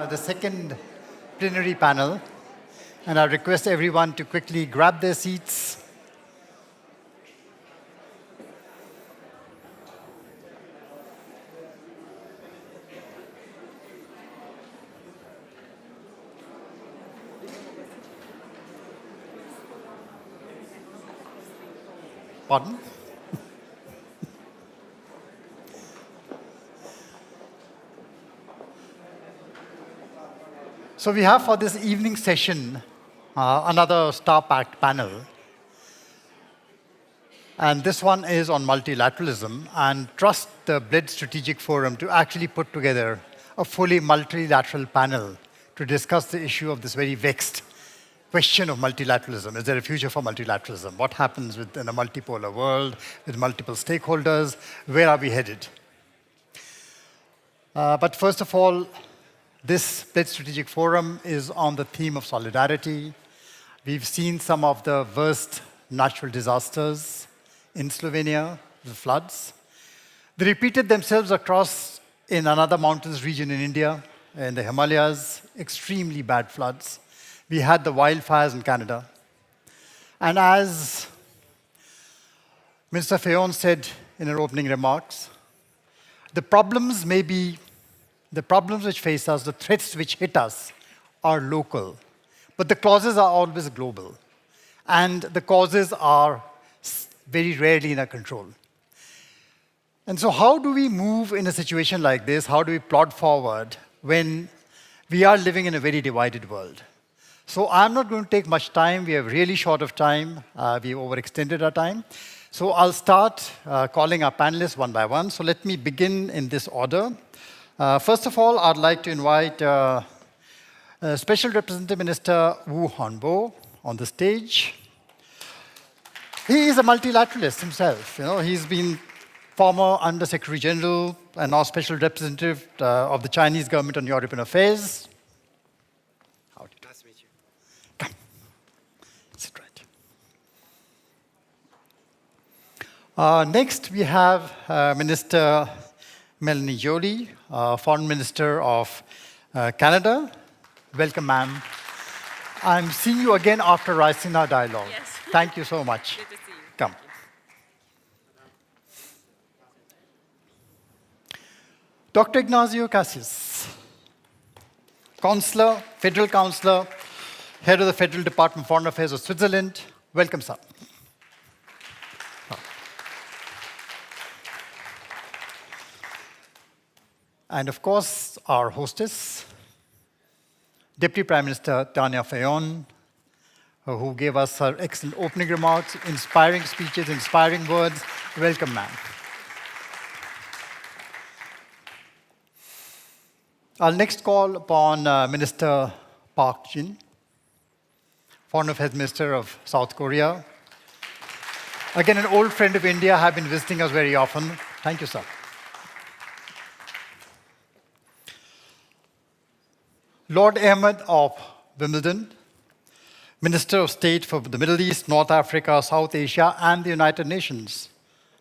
the second plenary panel, and I request everyone to quickly grab their seats. Pardon? So we have for this evening session another star-packed panel. And this one is on multilateralism, and trust the Bled Strategic Forum to actually put together a fully multilateral panel to discuss the issue of this very vexed question of multilateralism. Is there a future for multilateralism? What happens in a multipolar world with multiple stakeholders? Where are we headed? But first of all, this Bled Strategic Forum is on the theme of solidarity. We've seen some of the worst natural disasters in Slovenia, the floods. They repeated themselves across in another mountains region in India, in the Himalayas, extremely bad floods. We had the wildfires in Canada. And as Minister Fajon said in her opening remarks, the problems which face us, the threats which hit us, are local. But the causes are always global. And the causes are very rarely in our control. And so how do we move in a situation like this? How do we plod forward when we are living in a very divided world? So I'm not going to take much time. We are really short of time. We overextended our time. So I'll start calling our panelists one by one. So let me begin in this order. First of all, I'd like to invite Special Representative Minister Wu Hongbo on the stage. He is a multilateralist himself. He's been former Under Secretary General and now Special Representative of the Chinese government on European affairs. Nice to meet you. Come. Sit right. Next, we have Minister Melanie Joly, Foreign Minister of Canada. Welcome, ma'am. I'm seeing you again after Raisina Dialogue. Yes. Thank you so much. Good to see you. Come. Dr. Ignazio Cassis, Counselor, Federal Counselor, Head of the Federal Department of Foreign Affairs of Switzerland. Welcome, sir. And of course, our hostess, Deputy Prime Minister Tanja Fajon, who gave us her excellent opening remarks, inspiring speeches, inspiring words. Welcome, ma'am. I'll next call upon Minister Park Jin, Foreign Affairs Minister of South Korea. Again, an old friend of India, have been visiting us very often. Thank you, sir. Lord Ahmad of Wimbledon, Minister of State for the Middle East, North Africa, South Asia, and the United Nations.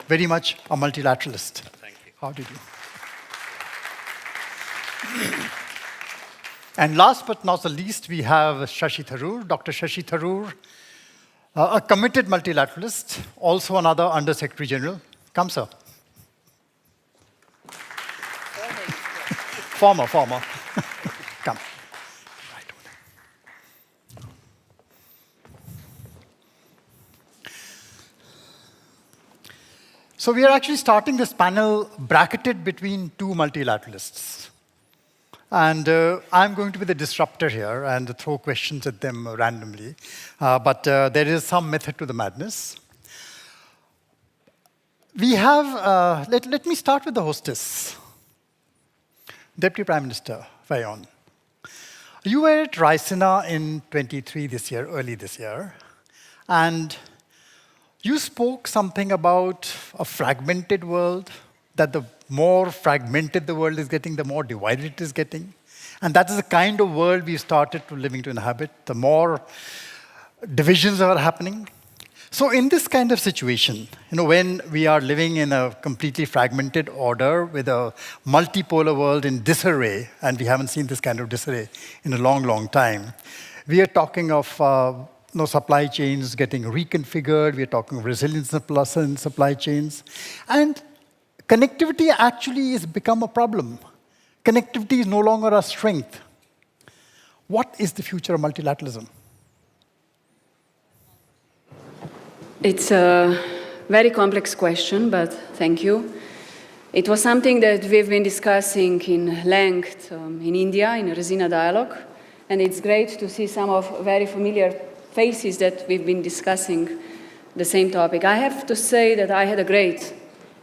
Very much a multilateralist. Thank you. How did you? And last but not the least, we have Shashi Tharoor, Dr. Shashi Tharoor, a committed multilateralist, also another Under Secretary General. Come, sir. Former. Come. So we are actually starting this panel bracketed between two multilateralists. And I'm going to be the disruptor here and throw questions at them randomly. But there is some method to the madness. We have, let me start with the hostess, Deputy Prime Minister Fajon. You were at Raisina in 23 this year, early this year. And you spoke something about a fragmented world, that the more fragmented the world is getting, the more divided it is getting. And that is the kind of world we've started living to inhabit, the more divisions are happening. So in this kind of situation, when we are living in a completely fragmented order with a multipolar world in disarray, and we haven't seen this kind of disarray in a long, long time, we are talking of supply chains getting reconfigured, we are talking of resilience in supply chains, and connectivity actually has become a problem. Connectivity is no longer a strength. What is the future of multilateralism? It's a very complex question, but thank you. It was something that we've been discussing in length in India, in a Resina dialogue, and it's great to see some of very familiar faces that we've been discussing the same topic. I have to say that I had a great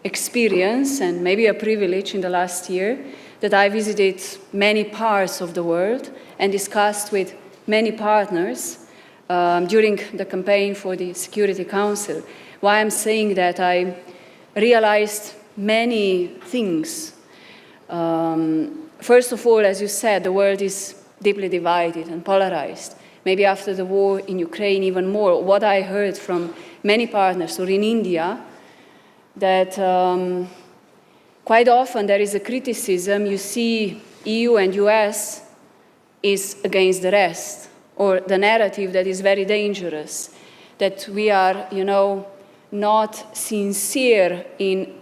experience and maybe a privilege in the last year that I visited many parts of the world and discussed with many partners during the campaign for the Security Council. Why I'm saying that, I realized many things. First of all, as you said, the world is deeply divided and polarized. Maybe after the war in Ukraine, even more. What I heard from many partners, or in India, that quite often there is a criticism. You see EU and US is against the rest, or the narrative that is very dangerous, that we are, not sincere in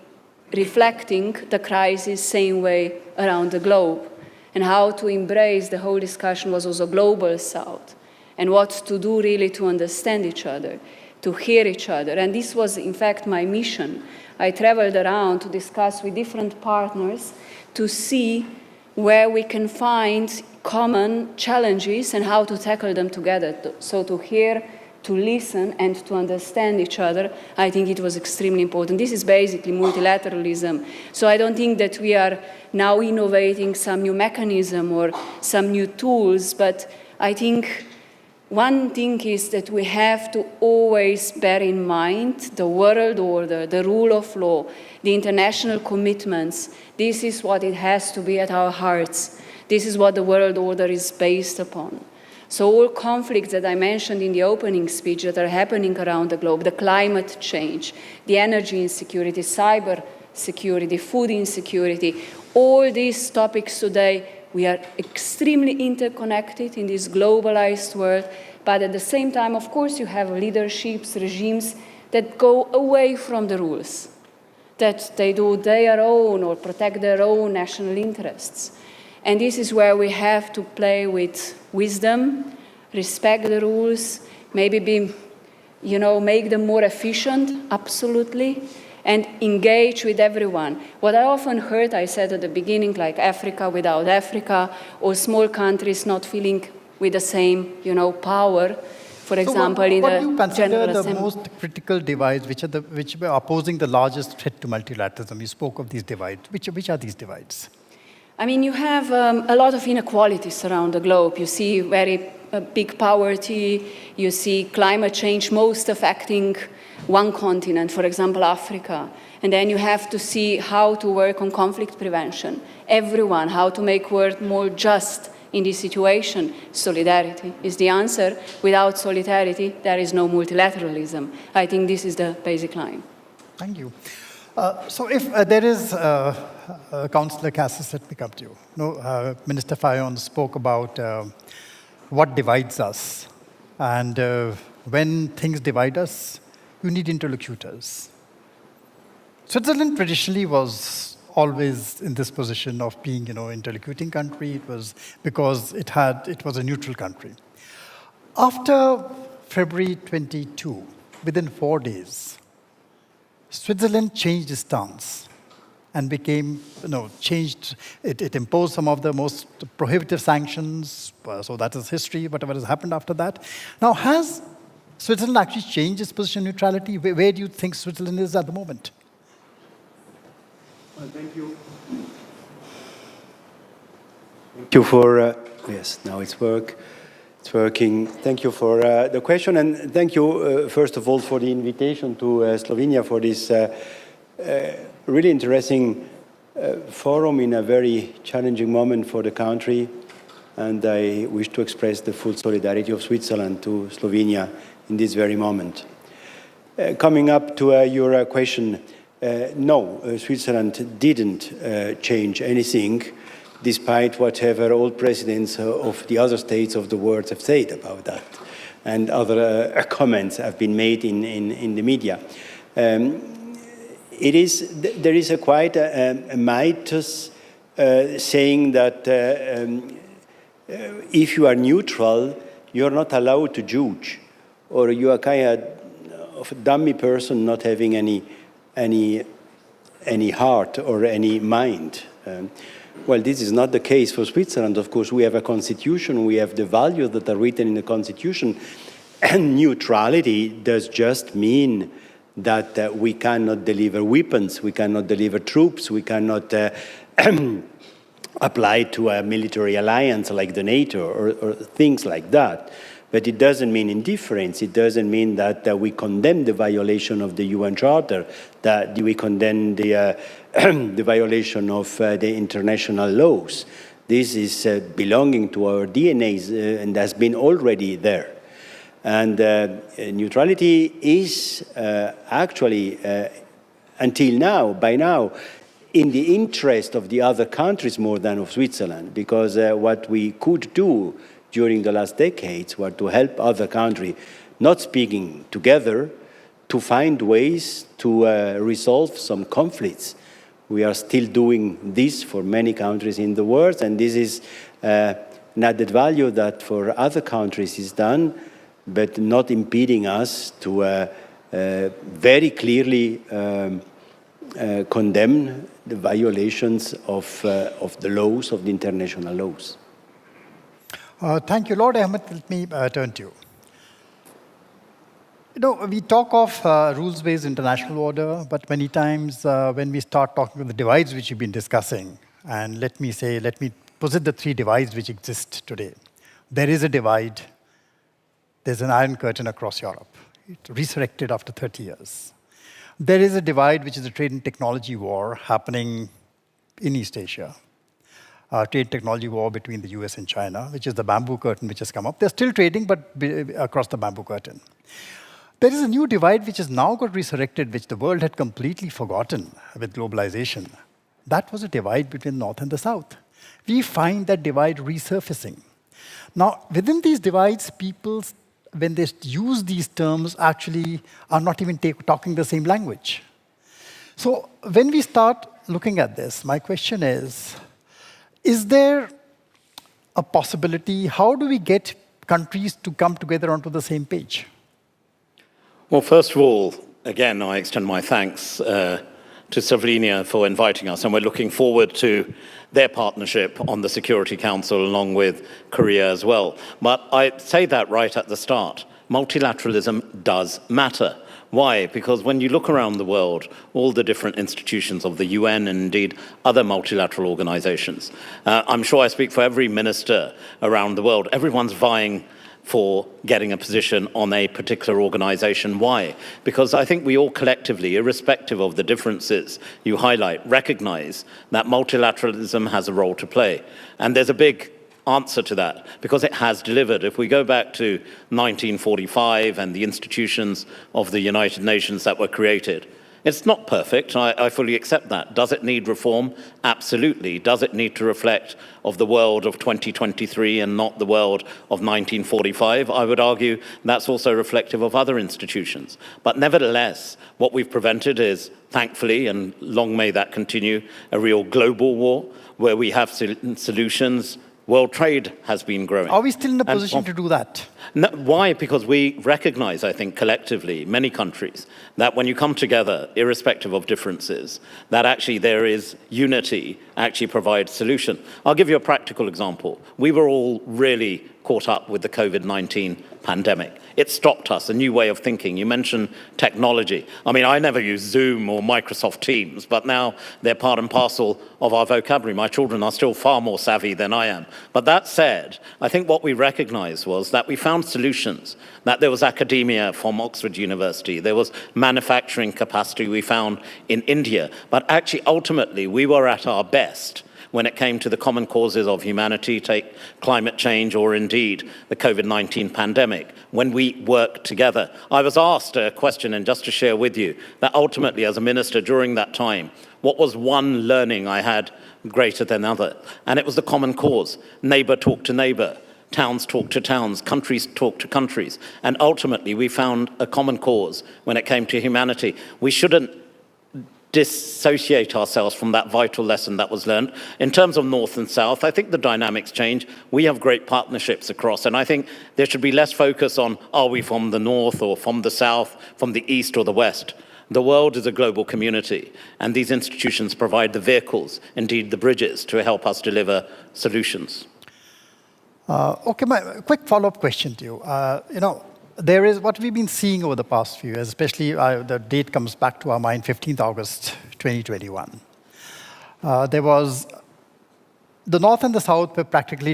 reflecting the crisis same way around the globe. And how to embrace the whole discussion was also global south, and what to do really to understand each other, to hear each other. And this was, in fact, my mission. I traveled around to discuss with different partners to see where we can find common challenges and how to tackle them together. So to hear, to listen, and to understand each other, I think it was extremely important. This is basically multilateralism. So I don't think that we are now innovating some new mechanism or some new tools, but I think one thing is that we have to always bear in mind the world order, the rule of law, the international commitments. This is what it has to be at our hearts. This is what the world order is based upon. So all conflicts that I mentioned in the opening speech that are happening around the globe, the climate change, the energy insecurity, cyber security, food insecurity, all these topics today, we are extremely interconnected in this globalized world, but at the same time, of course, you have leaderships, regimes that go away from the rules, that they do their own or protect their own national interests. And this is where we have to play with wisdom, respect the rules, maybe make them more efficient, absolutely, and engage with everyone. What I often heard, I said at the beginning, like Africa without Africa, or small countries not feeling with the same, power. For example, in the what do you consider General the Assembly. most critical divides, which are opposing the largest threat to multilateralism? You spoke of these divides. Which are these divides? I mean, you have a lot of inequalities around the globe. You see very big poverty. You see climate change most affecting one continent, for example, Africa. And then you have to see how to work on conflict prevention. Everyone, how to make world more just in this situation. Solidarity is the answer. Without solidarity, there is no multilateralism. I think this is the basic line. Thank you. So if there is Councillor Cassis, let me come to you. Minister Fajon spoke about what divides us. And when things divide us, you need interlocutors. Switzerland traditionally was always in this position of being, interlocuting country. It was because it was a neutral country. After February 22, within 4 days, Switzerland changed its stance and became, it imposed some of the most prohibitive sanctions. So that is history, whatever has happened after that. Now, has Switzerland actually changed its position on neutrality? Where do you think Switzerland is at the moment? Well, thank you. Thank you for, yes, now it's working. Thank you for the question, and thank you, first of all, for the invitation to Slovenia for this really interesting forum in a very challenging moment for the country. And I wish to express the full solidarity of Switzerland to Slovenia in this very moment. Coming up to your question, no, Switzerland didn't change anything, despite whatever all presidents of the other states of the world have said about that, and other comments have been made in the media. There is a quite a mythos saying that if you are neutral, you're not allowed to judge, or you are kind of a dummy person not having any heart or any mind. Well, this is not the case for Switzerland. Of course, we have a constitution, we have the values that are written in the constitution, and neutrality does just mean that we cannot deliver weapons, we cannot deliver troops, we cannot apply to a military alliance like the NATO or things like that. But it doesn't mean indifference. It doesn't mean that we condemn the violation of the UN Charter, that we condemn the violation of the international laws. This is belonging to our DNA and has been already there. And neutrality is actually, until now, by now, in the interest of the other countries more than of Switzerland, because what we could do during the last decades were to help other countries not speaking together to find ways to resolve some conflicts. We are still doing this for many countries in the world, and this is an added value that for other countries is done, but not impeding us to very clearly condemn the violations of the laws, of the international laws. Thank you, Lord Ahmad. Let me turn to you. You know, we talk of rules-based international order, but many times when we start talking about the divides which you've been discussing, and let me posit the three divides which exist today. There is a divide. There's an iron curtain across Europe. It's resurrected after 30 years. There is a divide which is a trade and technology war happening in East Asia. Trade technology war between the US and China, which is the bamboo curtain which has come up. They're still trading, but across the bamboo curtain. There is a new divide which has now got resurrected, which the world had completely forgotten with globalization. That was a divide between North and the South. We find that divide resurfacing. Now, within these divides, people, when they use these terms, actually are not even talking the same language. So when we start looking at this, my question is there a possibility? How do we get countries to come together onto the same page? Well, first of all, again, I extend my thanks to Slovenia for inviting us, and we're looking forward to their partnership on the Security Council along with Korea as well. But I say that right at the start. Multilateralism does matter. Why? Because when you look around the world, all the different institutions of the UN and indeed other multilateral organizations, I'm sure I speak for every minister around the world, everyone's vying for getting a position on a particular organization. Why? Because I think we all collectively, irrespective of the differences you highlight, recognize that multilateralism has a role to play. And there's a big answer to that, because it has delivered. If we go back to 1945 and the institutions of the United Nations that were created, it's not perfect, I fully accept that. Does it need reform? Absolutely. Does it need to reflect of the world of 2023 and not the world of 1945? I would argue that's also reflective of other institutions. But nevertheless, what we've prevented is, thankfully, and long may that continue, a real global war where we have solutions. World trade has been growing. Are we still in a position to do that? No, why? Because we recognize, I think, collectively, many countries, that when you come together, irrespective of differences, that actually there is unity, actually provides solution. I'll give you a practical example. We were all really caught up with the COVID-19 pandemic. It stopped us, a new way of thinking. You mentioned technology. I mean, I never use Zoom or Microsoft Teams, but now they're part and parcel of our vocabulary. My children are still far more savvy than I am. But that said, I think what we recognized was that we found solutions, that there was academia from Oxford University, there was manufacturing capacity we found in India, but actually ultimately we were at our best when it came to the common causes of humanity, take climate change or indeed the COVID-19 pandemic, when we work together. I was asked a question, and just to share with you, that ultimately as a minister during that time, what was one learning I had greater than other? And it was the common cause. Neighbor talk to neighbor. Towns talk to towns, countries talk to countries. And ultimately, we found a common cause when it came to humanity. We shouldn't dissociate ourselves from that vital lesson that was learned. In terms of North and South, I think the dynamics change. We have great partnerships across, and I think there should be less focus on, are we from the North or from the South, from the East or the West? The world is a global community, and these institutions provide the vehicles, indeed the bridges, to help us deliver solutions. Okay, my quick follow-up question to you. There is what we've been seeing over the past few years, especially the date comes back to our mind, 15th August 2021. There was, the North and the South were practically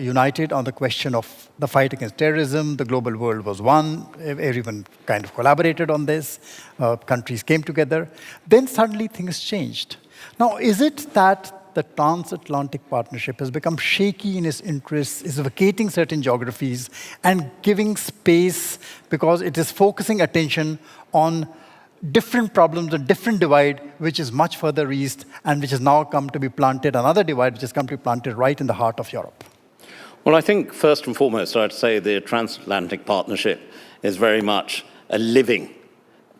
united on the question of the fight against terrorism. The global world was one. Everyone kind of collaborated on this. Countries came together. Then suddenly things changed. Now, is it that the transatlantic partnership has become shaky in its interests, is vacating certain geographies and giving space because it is focusing attention on different problems, a different divide, which is much further east and which has now come to be planted, another divide which has come to be planted right in the heart of Europe? Well, I think first and foremost, I'd say the transatlantic partnership is very much a living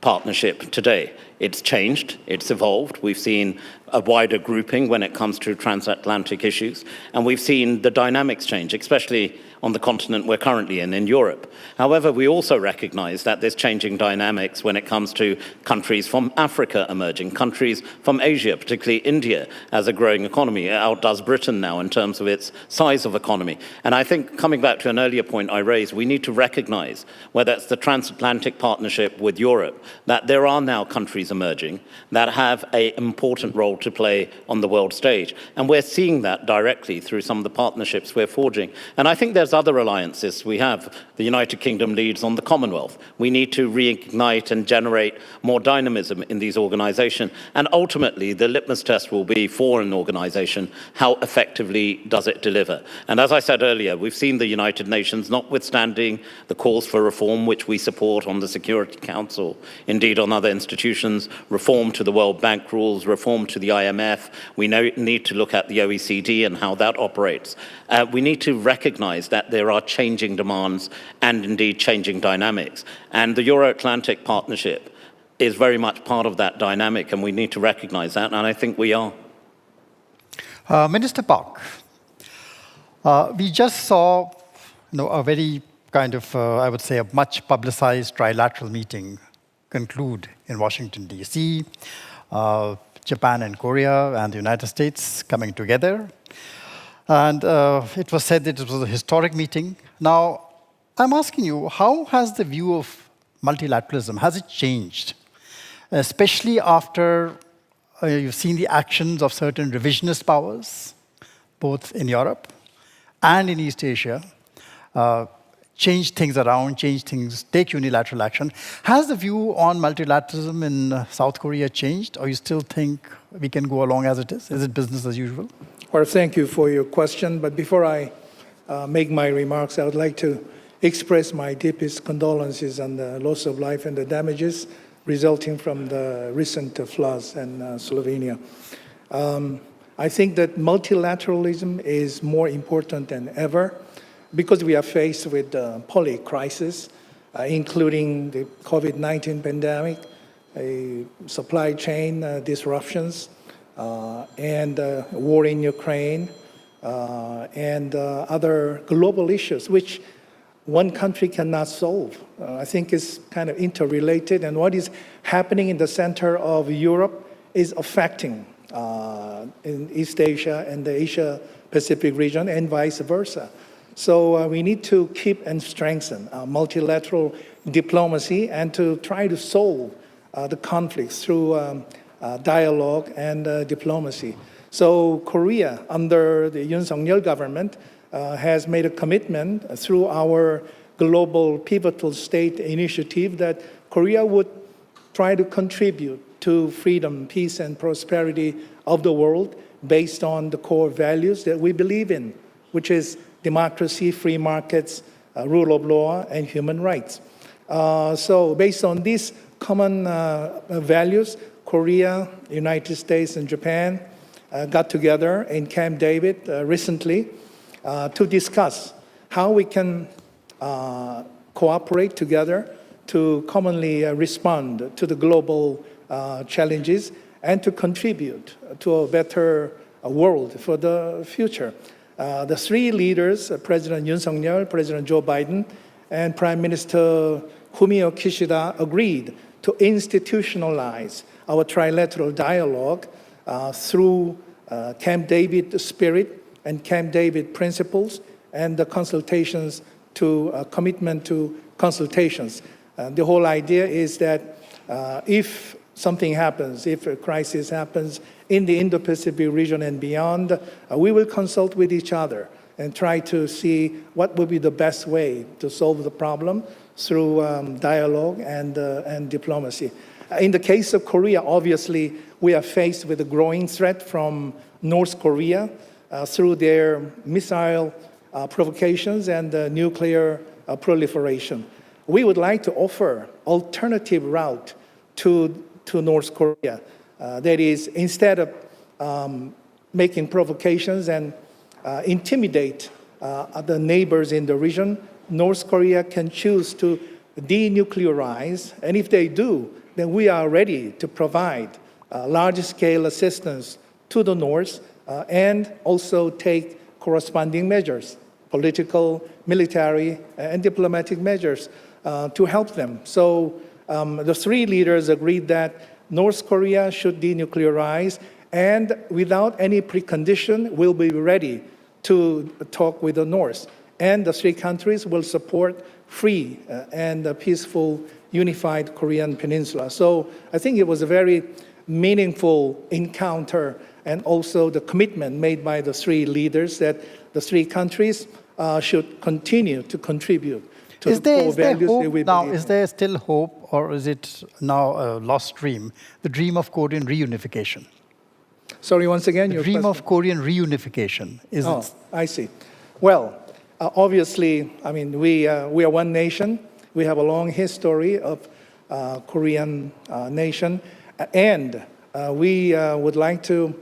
partnership today. It's changed, it's evolved. We've seen a wider grouping when it comes to transatlantic issues, and we've seen the dynamics change, especially on the continent we're currently in Europe. However, we also recognize that there's changing dynamics when it comes to countries from Africa emerging, countries from Asia, particularly India, as a growing economy. It outdoes Britain now in terms of its size of economy. And I think, coming back to an earlier point I raised, we need to recognize, whether it's the transatlantic partnership with Europe, that there are now countries emerging that have an important role to play on the world stage. And we're seeing that directly through some of the partnerships we're forging. And I think there's other alliances we have. The United Kingdom leads on the Commonwealth. We need to reignite and generate more dynamism in these organizations. And ultimately, the litmus test will be for an organization, how effectively does it deliver? And as I said earlier, we've seen the United Nations, notwithstanding the calls for reform, which we support on the Security Council, indeed on other institutions, reform to the World Bank rules, reform to the IMF. We need to look at the OECD and how that operates. We need to recognize that there are changing demands and indeed changing dynamics. And the Euro-Atlantic partnership is very much part of that dynamic, and we need to recognize that, and I think we are. Minister Park, we just saw a very kind of, I would say, a much publicized trilateral meeting conclude in Washington, D.C., Japan and Korea and the United States coming together. And it was said that it was a historic meeting. Now, I'm asking you, how has the view of multilateralism, has it changed? Especially after you've seen the actions of certain revisionist powers, both in Europe and in East Asia, change things around, change things, take unilateral action. Has the view on multilateralism in South Korea changed, or you still think we can go along as it is? Is it business as usual? Well, thank you for your question. But before I make my remarks, I would like to express my deepest condolences on the loss of life and the damages resulting from the recent floods in Slovenia. I think that multilateralism is more important than ever because we are faced with the poly-crisis, including the COVID-19 pandemic, supply chain disruptions, and war in Ukraine, and other global issues, which one country cannot solve. I think it's kind of interrelated, and what is happening in the center of Europe is affecting in East Asia and the Asia-Pacific region, and vice versa. So we need to keep and strengthen multilateral diplomacy and to try to solve the conflicts through dialogue and diplomacy. So Korea, under the Yoon Suk-yeol government, has made a commitment through our global pivotal state initiative that Korea would try to contribute to freedom, peace, and prosperity of the world based on the core values that we believe in, which is democracy, free markets, rule of law, and human rights. So based on these common values, Korea, United States, and Japan got together in Camp David recently to discuss how we can cooperate together to commonly respond to the global challenges and to contribute to a better world for the future. The three leaders, President Yoon Suk-yeol, President Joe Biden, and Prime Minister Fumio Kishida, agreed to institutionalize our trilateral dialogue through Camp David spirit and Camp David principles and the consultations to commitment to consultations. The whole idea is that if something happens, if a crisis happens in the Indo-Pacific region and beyond, we will consult with each other and try to see what would be the best way to solve the problem through dialogue and diplomacy. In the case of Korea, obviously, we are faced with a growing threat from North Korea through their missile provocations and nuclear proliferation. We would like to offer alternative route to North Korea. That is, instead of making provocations and intimidate the neighbors in the region, North Korea can choose to denuclearize, and if they do, then we are ready to provide large-scale assistance to the North and also take corresponding measures, political, military, and diplomatic measures to help them. So the three leaders agreed that North Korea should denuclearize, and without any precondition, will be ready to talk with the North. And the three countries will support free and peaceful, unified Korean peninsula. So I think it was a very meaningful encounter, and also the commitment made by the three leaders that the three countries should continue to contribute to the core values that we believe in. Is there still hope, or is it now a lost dream, the dream of Korean reunification? Sorry, once again, the your dream question? of Korean reunification. I see. Well, obviously, I mean, we are one nation. We have a long history of Korean nation, and we would like to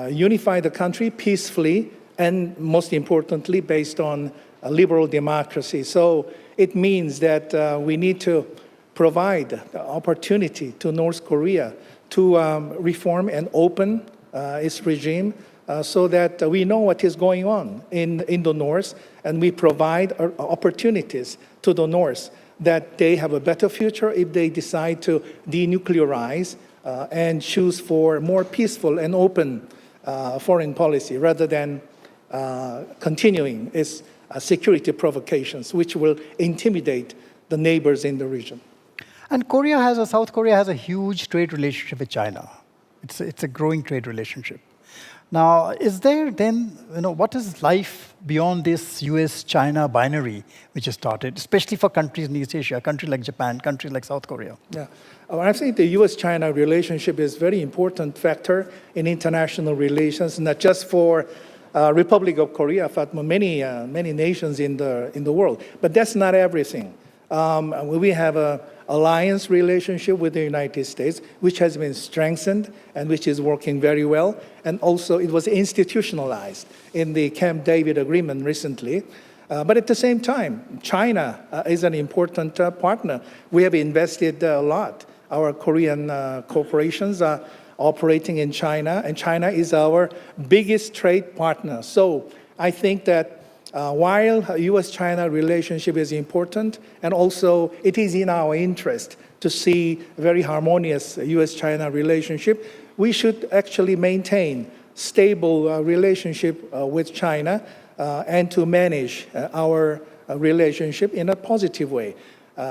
unify the country peacefully and, most importantly, based on liberal democracy. So it means that we need to provide the opportunity to North Korea to reform and open its regime so that we know what is going on in the North, and we provide opportunities to the North that they have a better future if they decide to denuclearize and choose for more peaceful and open foreign policy rather than continuing its security provocations, which will intimidate the neighbors in the region. And South Korea has a huge trade relationship with China. It's a growing trade relationship. Now, is there then, what is life beyond this US-China binary which has started, especially for countries in East Asia, a country like Japan, countries like South Korea? Yeah, I think the US-China relationship is a very important factor in international relations, not just for Republic of Korea, but many nations in the world. But that's not everything. We have an alliance relationship with the United States, which has been strengthened and which is working very well. And also it was institutionalized in the Camp David agreement recently. But at the same time, China is an important partner. We have invested a lot. Our Korean corporations are operating in China, and China is our biggest trade partner. So I think that while US-China relationship is important, and also it is in our interest to see a very harmonious US-China relationship, we should actually maintain stable relationship with China and to manage our relationship in a positive way,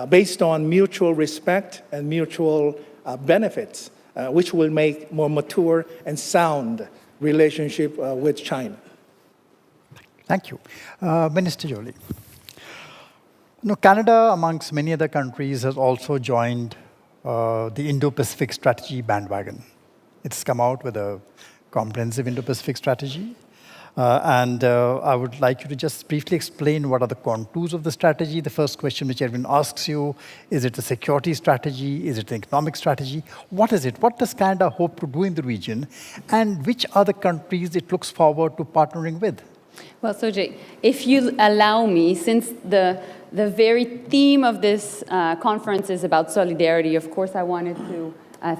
based on mutual respect and mutual benefits, which will make more mature and sound relationship with China. Thank you. Minister Joly. Canada, amongst many other countries, has also joined the Indo-Pacific strategy bandwagon. It's come out with a comprehensive Indo-Pacific strategy. I would like you to just briefly explain what are the contours of the strategy. The first question which everyone asks you, is it a security strategy? Is it an economic strategy? What is it? What does Canada hope to do in the region? And which are the countries it looks forward to partnering with? Well, Sojay, if you allow me, since the very theme of this conference is about solidarity, of course I wanted to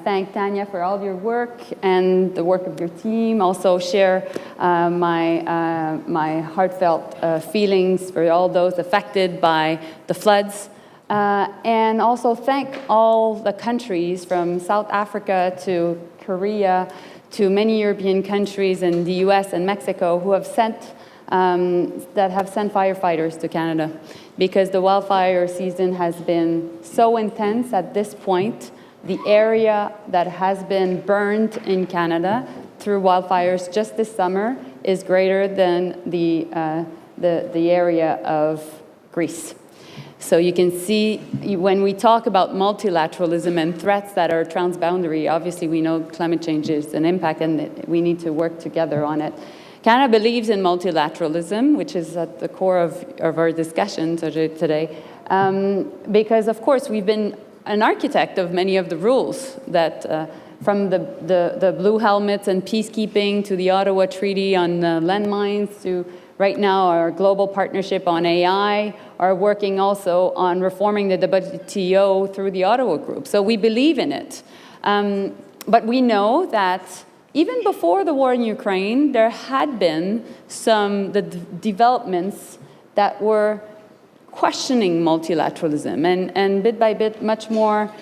thank Tanya for all your work and the work of your team. Also share my heartfelt feelings for all those affected by the floods. And also thank all the countries from South Africa to Korea to many European countries and the US and Mexico who have sent firefighters to Canada, because the wildfire season has been so intense at this point. The area that has been burned in Canada through wildfires just this summer is greater than the area of Greece. So you can see when we talk about multilateralism and threats that are transboundary, obviously we know climate change is an impact and we need to work together on it. Canada believes in multilateralism, which is at the core of our discussion today, because of course we've been an architect of many of the rules that from the blue helmets and peacekeeping to the Ottawa Treaty on landmines to right now our global partnership on AI, are working also on reforming the WTO through the Ottawa Group. So we believe in it. But we know that even before the war in Ukraine, there had been some developments that were questioning multilateralism and bit by bit much more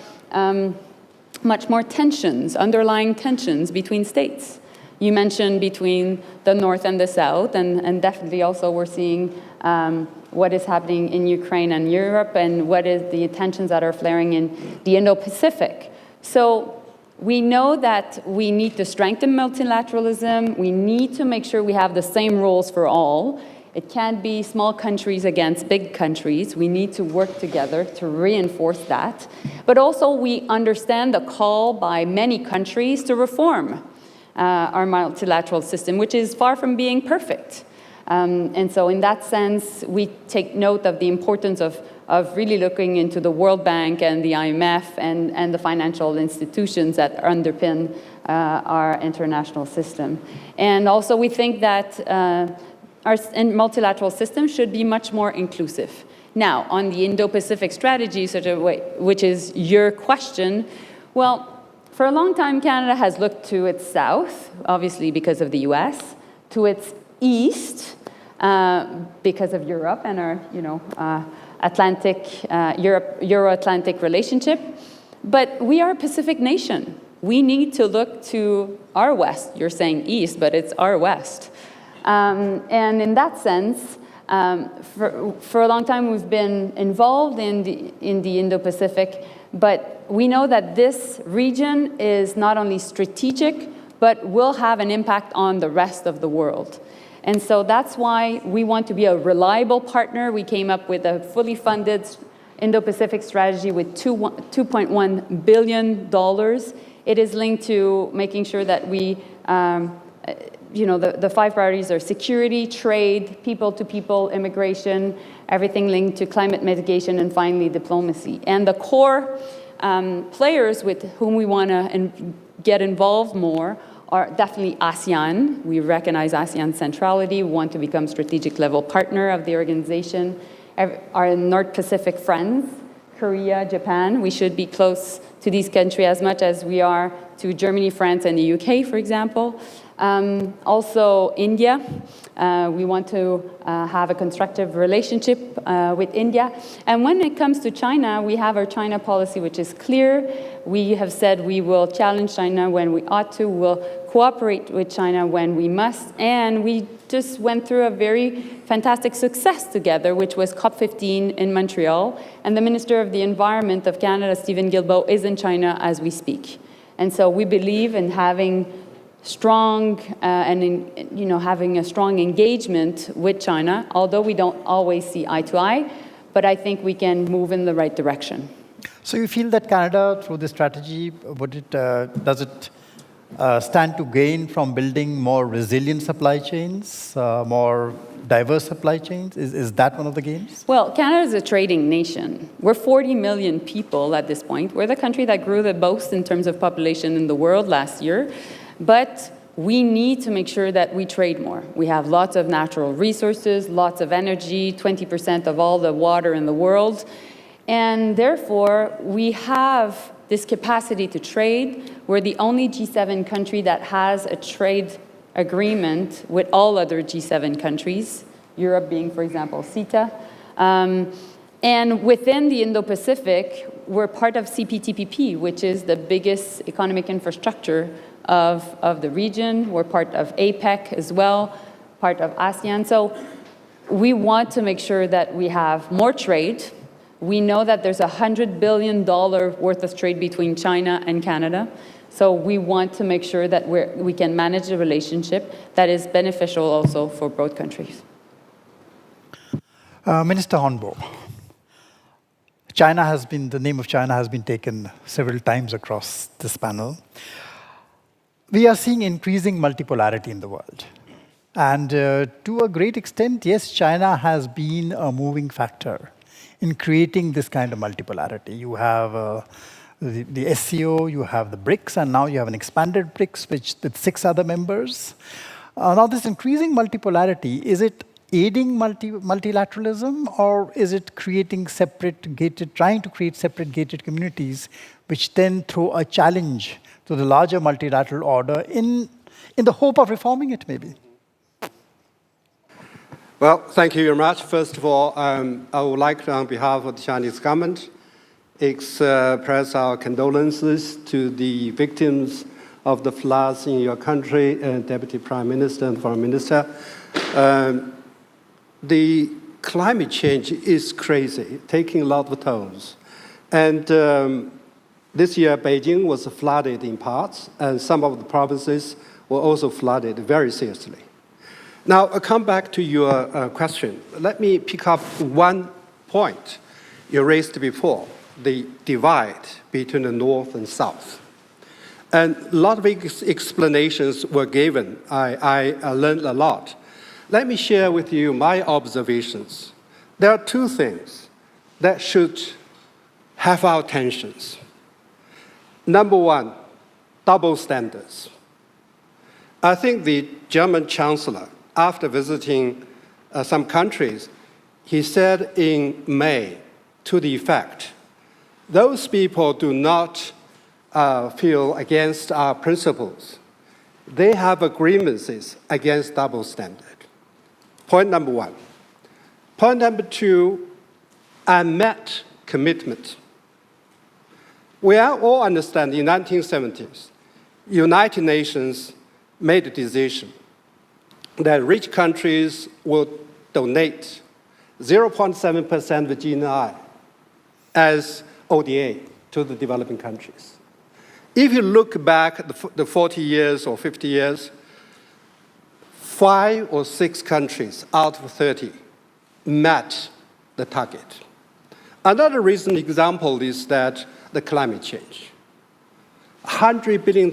tensions, underlying tensions between states. You mentioned between the North and the South, and definitely also we're seeing what is happening in Ukraine and Europe and what is the tensions that are flaring in the Indo-Pacific. So we know that we need to strengthen multilateralism. We need to make sure we have the same rules for all. It can't be small countries against big countries. We need to work together to reinforce that. But also we understand the call by many countries to reform our multilateral system, which is far from being perfect. And so in that sense, we take note of the importance of really looking into the World Bank and the IMF and the financial institutions that underpin our international system. And also we think that our multilateral system should be much more inclusive. Now, on the Indo-Pacific strategy, which is your question, well, for a long time, Canada has looked to its south, obviously because of the US, to its east, because of Europe and our, Euro-Atlantic relationship. But we are a Pacific nation. We need to look to our west. You're saying east, but it's our west. And in that sense, for a long time we've been involved in the Indo-Pacific, but we know that this region is not only strategic, but will have an impact on the rest of the world. And so that's why we want to be a reliable partner. We came up with a fully funded Indo-Pacific strategy with $2.1 billion. It is linked to making sure that we the 5 priorities are security, trade, people-to-people, immigration, everything linked to climate mitigation, and finally diplomacy. And the core players with whom we want to get involved more are definitely ASEAN. We recognize ASEAN centrality. We want to become strategic level partner of the organization. Our North Pacific friends, Korea, Japan, we should be close to these countries as much as we are to Germany, France, and the UK, for example. Also India, we want to have a constructive relationship with India. And when it comes to China, we have our China policy, which is clear. We have said we will challenge China when we ought to, we'll cooperate with China when we must, and we just went through a very fantastic success together, which was COP15 in Montreal, and the Minister of the Environment of Canada, Stephen Guilbeault, is in China as we speak. And so we believe in having strong having a strong engagement with China, although we don't always see eye to eye, but I think we can move in the right direction. So you feel that Canada, through this strategy, does it stand to gain from building more resilient supply chains, more diverse supply chains? Is that one of the gains? Well, Canada is a trading nation. We're 40 million people at this point. We're the country that grew the most in terms of population in the world last year. But we need to make sure that we trade more. We have lots of natural resources, lots of energy, 20% of all the water in the world. And therefore, we have this capacity to trade. We're the only G7 country that has a trade agreement with all other G7 countries, Europe being, for example, CETA. And within the Indo-Pacific, we're part of CPTPP, which is the biggest economic infrastructure of the region. We're part of APEC as well, part of ASEAN. So we want to make sure that we have more trade. We know that there's $100 billion worth of trade between China and Canada. So we want to make sure that we can manage a relationship that is beneficial also for both countries. Minister Hongbo, the name of China has been taken several times across this panel. We are seeing increasing multipolarity in the world. And to a great extent, yes, China has been a moving factor in creating this kind of multipolarity. You have the SCO, you have the BRICS, and now you have an expanded BRICS with 6 other members. Now this increasing multipolarity, is it aiding multilateralism, or is it trying to create separate gated communities, which then throw a challenge to the larger multilateral order in the hope of reforming it, maybe? Well, thank you very much. First of all, I would like to, on behalf of the Chinese government, express our condolences to the victims of the floods in your country, Deputy Prime Minister and Foreign Minister. The climate change is crazy, taking a lot of tolls. And this year, Beijing was flooded in parts, and some of the provinces were also flooded very seriously. Now, I'll come back to your question. Let me pick up one point you raised before, the divide between the North and South. And a lot of explanations were given. I learned a lot. Let me share with you my observations. There are 2 things that should have our attentions. Number 1, double standards. I think the German Chancellor, after visiting some countries, he said in May, to the effect, those people do not feel against our principles. They have agreements against double standard. Point number 1. Point number 2, unmet commitment. We all understand in the 1970s, United Nations made a decision that rich countries will donate 0.7% of GNI as ODA to the developing countries. If you look back the 40 years or 50 years, 5 or 6 countries out of 30 met the target. Another recent example is that the climate change. $100 billion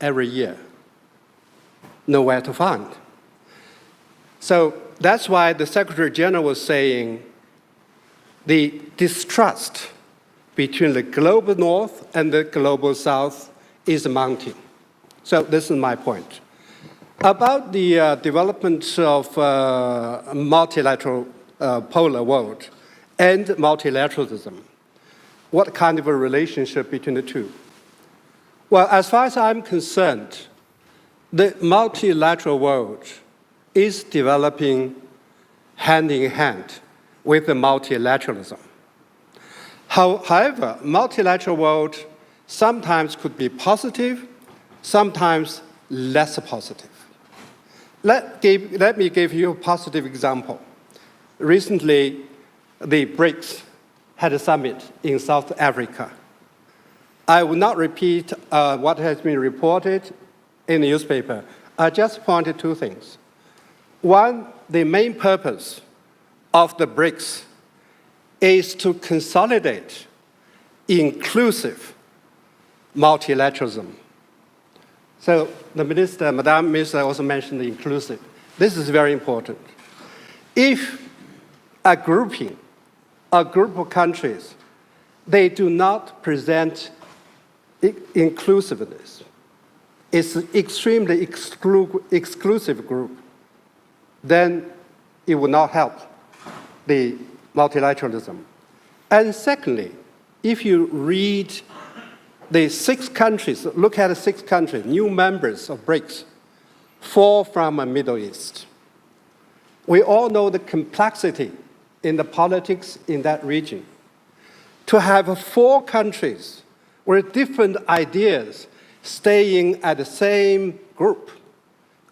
every year, nowhere to find. So that's why the Secretary General was saying the distrust between the global North and the global South is mounting. So this is my point. About the development of multilateral polar world and multilateralism, what kind of a relationship between the two? Well, as far as I'm concerned, the multilateral world is developing hand in hand with the multilateralism. However, multilateral world sometimes could be positive, sometimes less positive. Let me give you a positive example. Recently, the BRICS had a summit in South Africa. I will not repeat what has been reported in the newspaper. I just pointed 2 things. One, the main purpose of the BRICS is to consolidate inclusive multilateralism So the minister, Madam Minister also mentioned the inclusive. This is very important. If a group of countries, they do not present inclusiveness, it's an extremely exclusive group, then it will not help the multilateralism. And secondly, if you read the 6 countries, look at the 6 countries, new members of BRICS, 4 from the Middle East. We all know the complexity in the politics in that region. To have 4 countries with different ideas staying at the same group,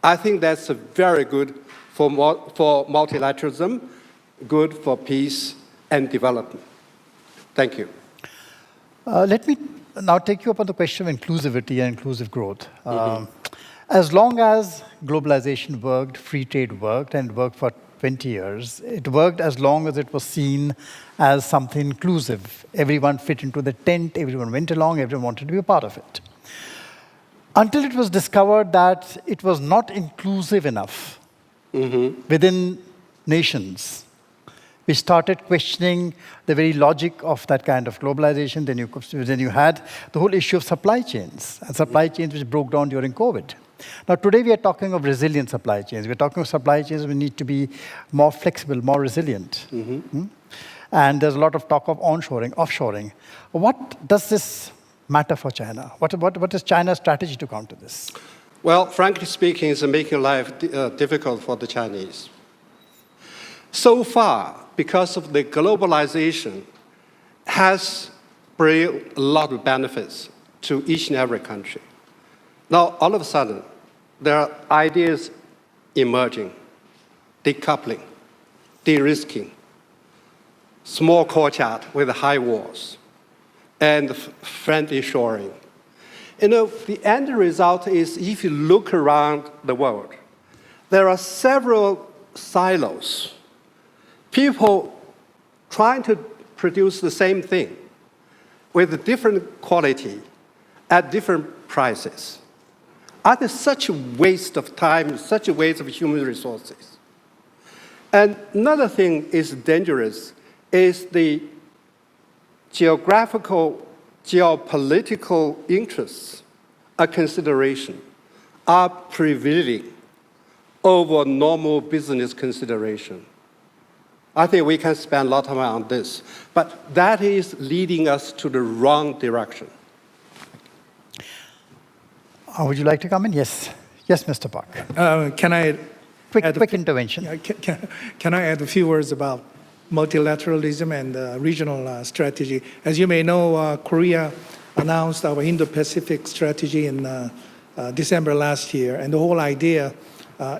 I think that's very good for multilateralism, good for peace and development. Thank you. Let me now take you up on the question of inclusivity and inclusive growth. As long as globalization worked, free trade worked, and worked for 20 years, it worked as long as it was seen as something inclusive. Everyone fit into the tent, everyone went along, everyone wanted to be a part of it. Until it was discovered that it was not inclusive enough within nations, we started questioning the very logic of that kind of globalization. Then you had the whole issue of supply chains, and supply chains which broke down during COVID. Now, today we are talking of resilient supply chains. We're talking of supply chains which need to be more flexible, more resilient. And there's a lot of talk of onshoring, offshoring. What does this matter for China? What is China's strategy to counter this? Well, frankly speaking, it's making life difficult for the Chinese. So far, because of the globalization, has brought a lot of benefits to each and every country. Now, all of a sudden, there are ideas emerging: decoupling, de-risking, small courtyard with high walls, and friendly shoring. You know, the end result is, if you look around the world, there are several silos. People trying to produce the same thing with different quality at different prices. That is such a waste of time, such a waste of human resources. And another thing is dangerous, is the geographical, geopolitical interests, a consideration, are prevailing over normal business consideration. I think we can spend a lot of time on this, but that is leading us to the wrong direction. Would you like to come in? Yes. Yes, Mr. Park. Can I Quick intervention. Can I add a few words about multilateralism and regional strategy? As you may know, Korea announced our Indo-Pacific strategy in December last year, and the whole idea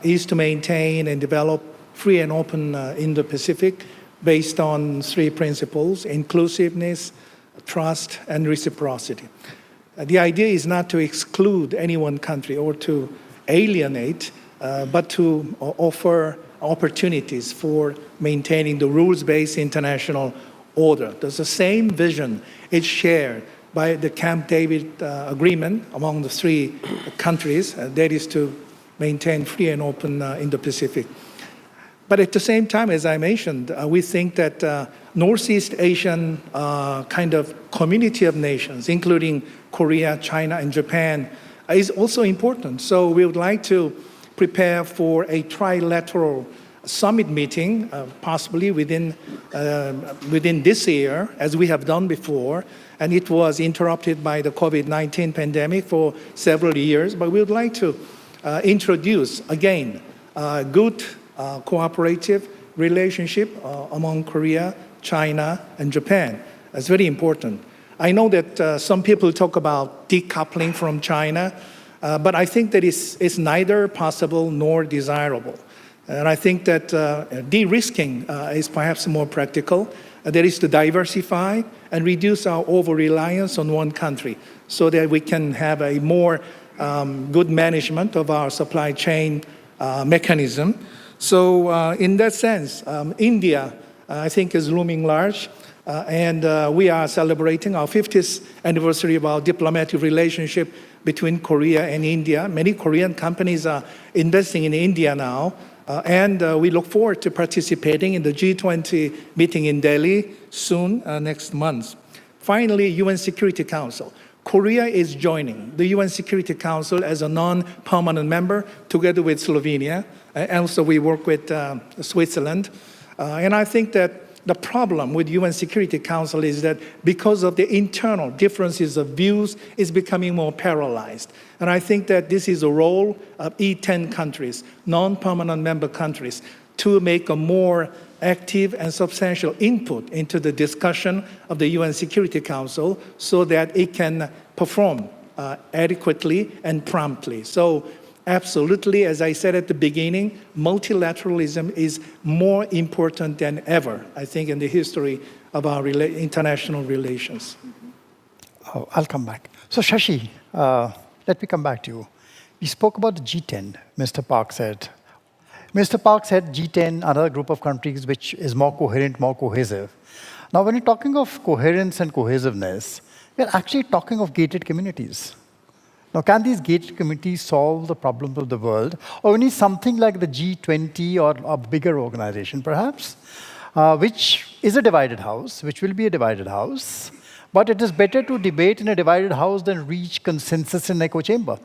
is to maintain and develop free and open Indo-Pacific based on 3 principles: inclusiveness, trust, and reciprocity. The idea is not to exclude any one country or to alienate, but to offer opportunities for maintaining the rules-based international order. There's the same vision. It's shared by the Camp David agreement among the 3 countries, that is to maintain free and open Indo-Pacific. But at the same time, as I mentioned, we think that Northeast Asian kind of community of nations, including Korea, China, and Japan, is also important. So we would like to prepare for a trilateral summit meeting, possibly within this year, as we have done before. And it was interrupted by the COVID-19 pandemic for several years. But we would like to introduce, again, good cooperative relationship among Korea, China, and Japan. It's very important. I know that some people talk about decoupling from China, but I think that it's neither possible nor desirable. And I think that de-risking is perhaps more practical. That is to diversify and reduce our over-reliance on one country so that we can have a more good management of our supply chain mechanism. So in that sense, India, I think, is looming large. and we are celebrating our 50th anniversary of our diplomatic relationship between Korea and India. Many Korean companies are investing in India now, and we look forward to participating in the G20 meeting in Delhi soon, next month. Finally, UN Security Council. Korea is joining the UN Security Council as a non-permanent member together with Slovenia, and also we work with Switzerland. And I think that the problem with UN Security Council is that because of the internal differences of views, it's becoming more paralyzed. And I think that this is a role of E10 countries, non-permanent member countries, to make a more active and substantial input into the discussion of the UN Security Council so that it can perform adequately and promptly. So absolutely, as I said at the beginning, multilateralism is more important than ever, I think, in the history of our international relations. Oh, I'll come back. So Shashi, let me come back to you. We spoke about the G10, Mr. Park said. Mr. Park said G10, another group of countries which is more coherent, more cohesive. Now, when you're talking of coherence and cohesiveness, we're actually talking of gated communities. Now, can these gated communities solve the problems of the world? Or we need something like the G20 or a bigger organization, perhaps, which is a divided house, which will be a divided house. But it is better to debate in a divided house than reach consensus in an echo chamber.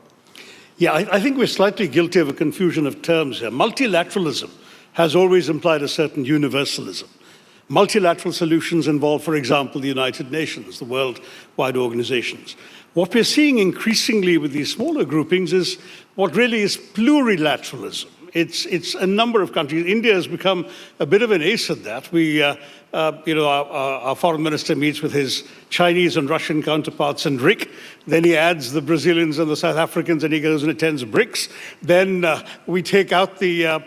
Yeah, I think we're slightly guilty of a confusion of terms here. Multilateralism has always implied a certain universalism. Multilateral solutions involve, for example, the United Nations, the worldwide organizations. What we're seeing increasingly with these smaller groupings is what really is plurilateralism. It's a number of countries. India has become a bit of an ace at that. Our foreign minister meets with his Chinese and Russian counterparts in RIC. Then he adds the Brazilians and the South Africans, and he goes and attends BRICS. Then we take out the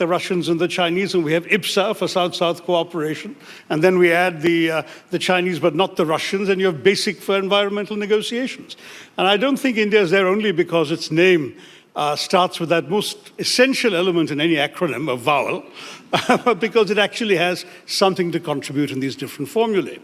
Russians and the Chinese, and we have IPSA for South-South cooperation. And then we add the Chinese, but not the Russians, and you have BASIC for environmental negotiations. And I don't think India is there only because its name starts with that most essential element in any acronym, a vowel, but because it actually has something to contribute in these different formulae.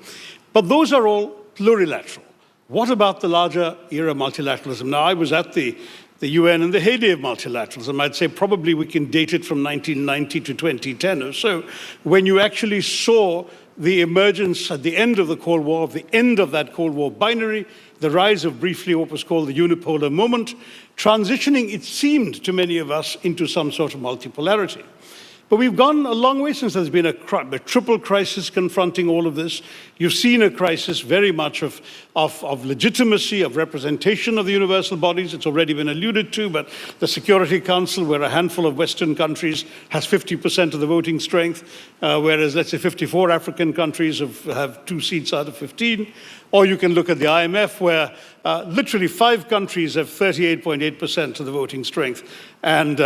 But those are all plurilateral. What about the larger era multilateralism? Now, I was at the UN in the heyday of multilateralism. I'd say probably we can date it from 1990 to 2010 or so, when you actually saw the emergence at the end of the Cold War, of the end of that Cold War binary, the rise of briefly what was called the unipolar moment, transitioning, it seemed to many of us, into some sort of multipolarity. But we've gone a long way since there's been a triple crisis confronting all of this. You've seen a crisis very much of legitimacy, of representation of the universal bodies. It's already been alluded to, but the Security Council, where a handful of Western countries has 50% of the voting strength, whereas, let's say, 54 African countries have 2 seats out of 15. Or you can look at the IMF, where literally 5 countries have 38.8% of the voting strength, and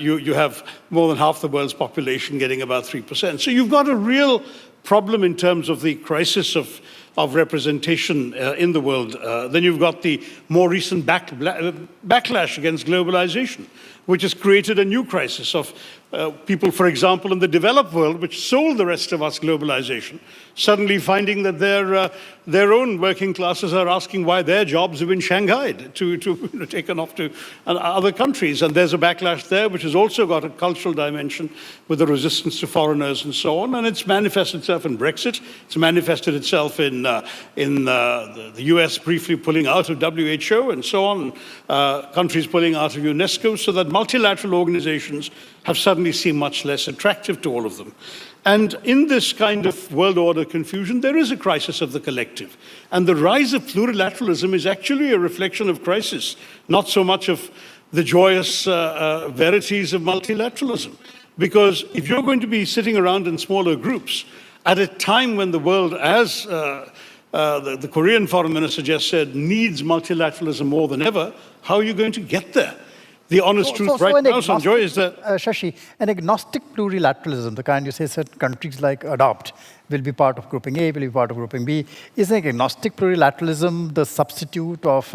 you have more than half the world's population getting about 3%. So you've got a real problem in terms of the crisis of representation in the world. Then you've got the more recent backlash against globalization, which has created a new crisis of people, for example, in the developed world, which sold the rest of us globalization, suddenly finding that their own working classes are asking why their jobs have been shanghaied to taken off to other countries. And there's a backlash there, which has also got a cultural dimension with the resistance to foreigners and so on. And it's manifested itself in Brexit. It's manifested itself in the US briefly pulling out of WHO and so on, countries pulling out of UNESCO, so that multilateral organizations have suddenly seemed much less attractive to all of them. And in this kind of world order confusion, there is a crisis of the collective. And the rise of plurilateralism is actually a reflection of crisis, not so much of the joyous verities of multilateralism. Because if you're going to be sitting around in smaller groups at a time when the world, as the Korean foreign minister just said, needs multilateralism more than ever, how are you going to get there? The honest truth right now, Sanjoy, is that... Shashi, an agnostic plurilateralism, the kind you say certain countries like adopt, will be part of grouping A, will be part of grouping B. Is an agnostic plurilateralism the substitute of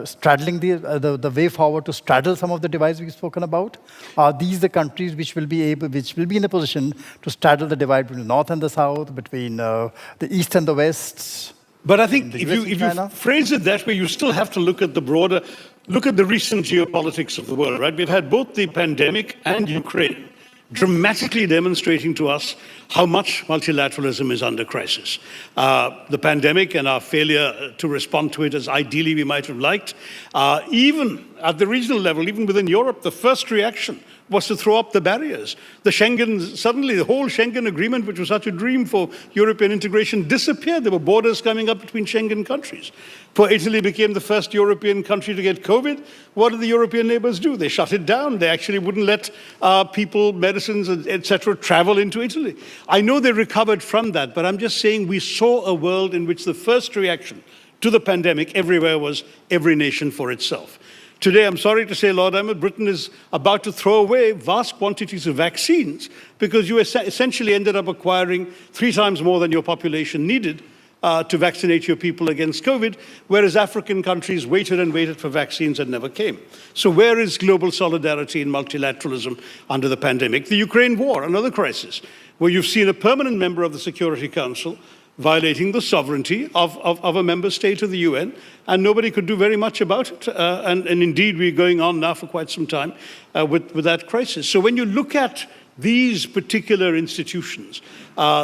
straddling the way forward to straddle some of the divides we've spoken about? Are these the countries which will be in a position to straddle the divide between the North and the South, between the East and the West? But I think if you phrase it that way, you still have to look at the broader, look at the recent geopolitics of the world, right? We've had both the pandemic and Ukraine dramatically demonstrating to us how much multilateralism is under crisis. The pandemic and our failure to respond to it as ideally we might have liked, even at the regional level, even within Europe, the first reaction was to throw up the barriers. Suddenly the whole Schengen agreement, which was such a dream for European integration, disappeared. There were borders coming up between Schengen countries. Poor Italy became the first European country to get COVID. What did the European neighbors do? They shut it down. They actually wouldn't let people, medicines, etc., travel into Italy. I know they recovered from that, but I'm just saying we saw a world in which the first reaction to the pandemic everywhere was every nation for itself. Today, I'm sorry to say, Lord Ahmad, Britain is about to throw away vast quantities of vaccines because you essentially ended up acquiring 3 times more than your population needed to vaccinate your people against COVID, whereas African countries waited and waited for vaccines and never came. So where is global solidarity and multilateralism under the pandemic? The Ukraine war, another crisis, where you've seen a permanent member of the Security Council violating the sovereignty of a member state of the UN, and nobody could do very much about it. And indeed, we're going on now for quite some time with that crisis. So when you look at these particular institutions,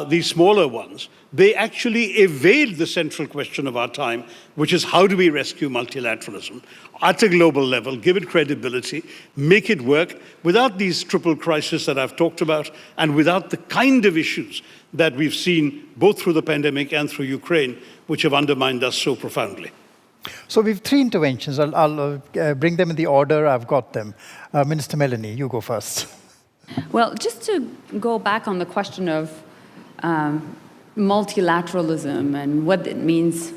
these smaller ones, they actually evade the central question of our time, which is how do we rescue multilateralism at a global level, give it credibility, make it work without these triple crises that I've talked about, and without the kind of issues that we've seen both through the pandemic and through Ukraine, which have undermined us so profoundly. So we have 3 interventions. I'll bring them in the order I've got them. Minister Melanie, you go first. Well, just to go back on the question of multilateralism and what it means,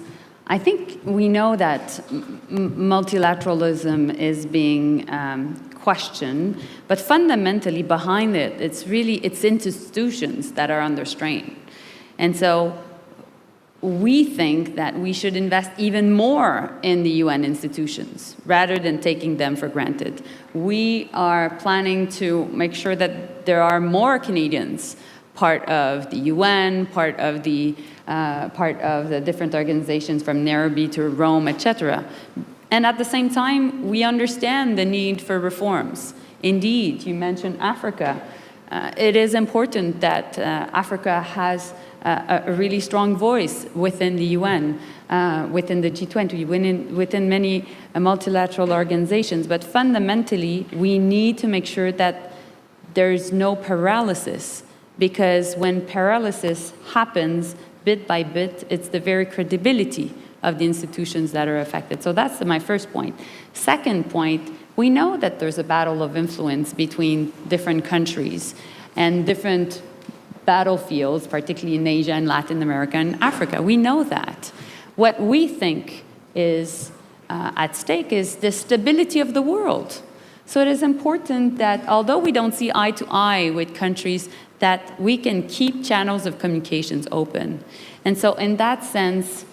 I think we know that multilateralism is being questioned, but fundamentally behind it, it's institutions that are under strain. And so we think that we should invest even more in the UN institutions rather than taking them for granted. We are planning to make sure that there are more Canadians part of the UN, part of the different organizations from Nairobi to Rome, etc. And at the same time, we understand the need for reforms. Indeed, you mentioned Africa. It is important that Africa has a really strong voice within the UN, within the G20, within many multilateral organizations. But fundamentally, we need to make sure that there's no paralysis, because when paralysis happens bit by bit, it's the very credibility of the institutions that are affected. So that's my first point. Second point, we know that there's a battle of influence between different countries and different battlefields, particularly in Asia and Latin America and Africa. We know that. What we think is at stake is the stability of the world. So it is important that although we don't see eye to eye with countries, that we can keep channels of communications open. And so in that sense,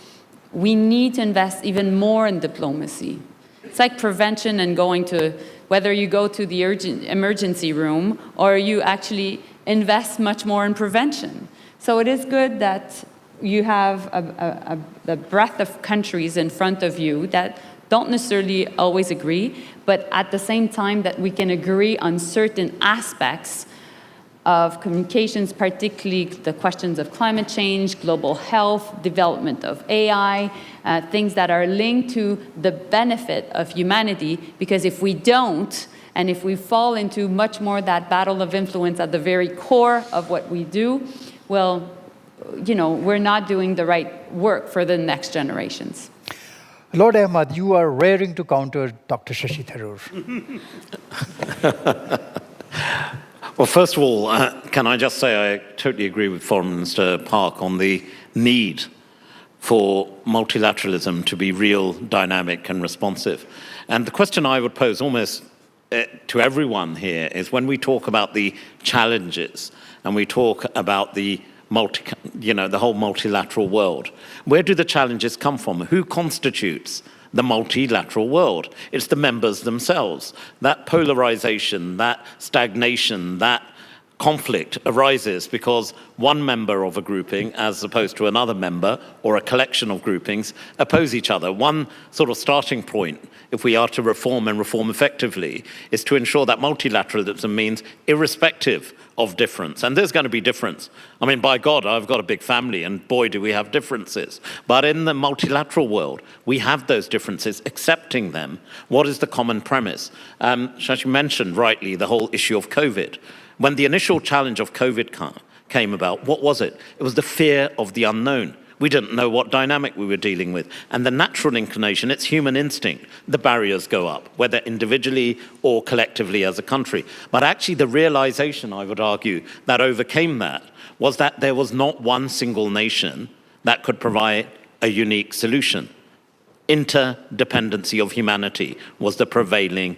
we need to invest even more in diplomacy. It's like prevention and going to, whether you go to the emergency room or you actually invest much more in prevention. So it is good that you have a breadth of countries in front of you that don't necessarily always agree, but at the same time that we can agree on certain aspects of communications, particularly the questions of climate change, global health, development of AI, things that are linked to the benefit of humanity, because if we don't, and if we fall into much more that battle of influence at the very core of what we do, well, you know, we're not doing the right work for the next generations. Lord Ahmad, you are raring to counter Dr. Shashi Tharoor. Well, first of all, can I just say I totally agree with Foreign Minister Park on the need for multilateralism to be real, dynamic and responsive. And the question I would pose almost to everyone here is when we talk about the challenges and we talk about the the whole multilateral world, where do the challenges come from? Who constitutes the multilateral world? It's the members themselves. That polarization, that stagnation, that conflict arises because one member of a grouping, as opposed to another member or a collection of groupings, oppose each other. One sort of starting point, if we are to reform and reform effectively, is to ensure that multilateralism means irrespective of difference. And there's going to be difference. I mean, by God, I've got a big family, and boy, do we have differences. But in the multilateral world, we have those differences, accepting them. What is the common premise? Shashi mentioned rightly the whole issue of COVID. When the initial challenge of COVID came about, what was it? It was the fear of the unknown. We didn't know what dynamic we were dealing with. And the natural inclination, it's human instinct, the barriers go up, whether individually or collectively as a country. But actually the realization, I would argue, that overcame that was that there was not one single nation that could provide a unique solution. Interdependency of humanity was the prevailing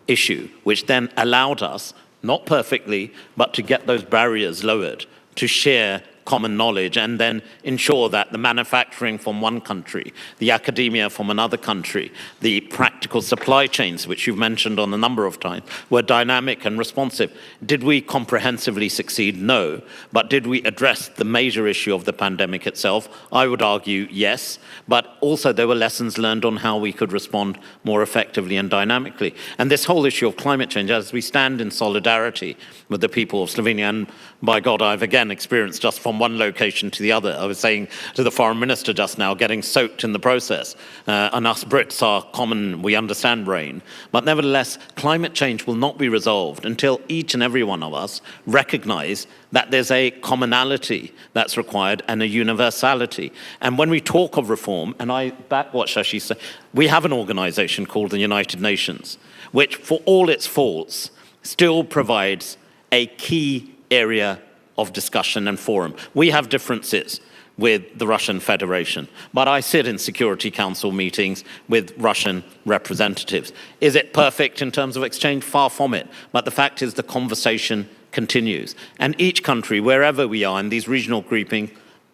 issue, which then allowed us, not perfectly, but to get those barriers lowered, to share common knowledge and then ensure that the manufacturing from one country, the academia from another country, the practical supply chains, which you've mentioned on a number of times, were dynamic and responsive. Did we comprehensively succeed? No. But did we address the major issue of the pandemic itself? I would argue yes, but also there were lessons learned on how we could respond more effectively and dynamically. And this whole issue of climate change, as we stand in solidarity with the people of Slovenia, and by God, I've again experienced just from one location to the other. I was saying to the foreign minister just now, getting soaked in the process. And us Brits are common, we understand rain. But nevertheless, climate change will not be resolved until each and every one of us recognize that there's a commonality that's required and a universality. And when we talk of reform, and I back what Shashi said, we have an organization called the United Nations, which for all its faults still provides a key area of discussion and forum. We have differences with the Russian Federation, but I sit in Security Council meetings with Russian representatives. Is it perfect in terms of exchange? Far from it. But the fact is the conversation continues. And each country, wherever we are in these regional groupings,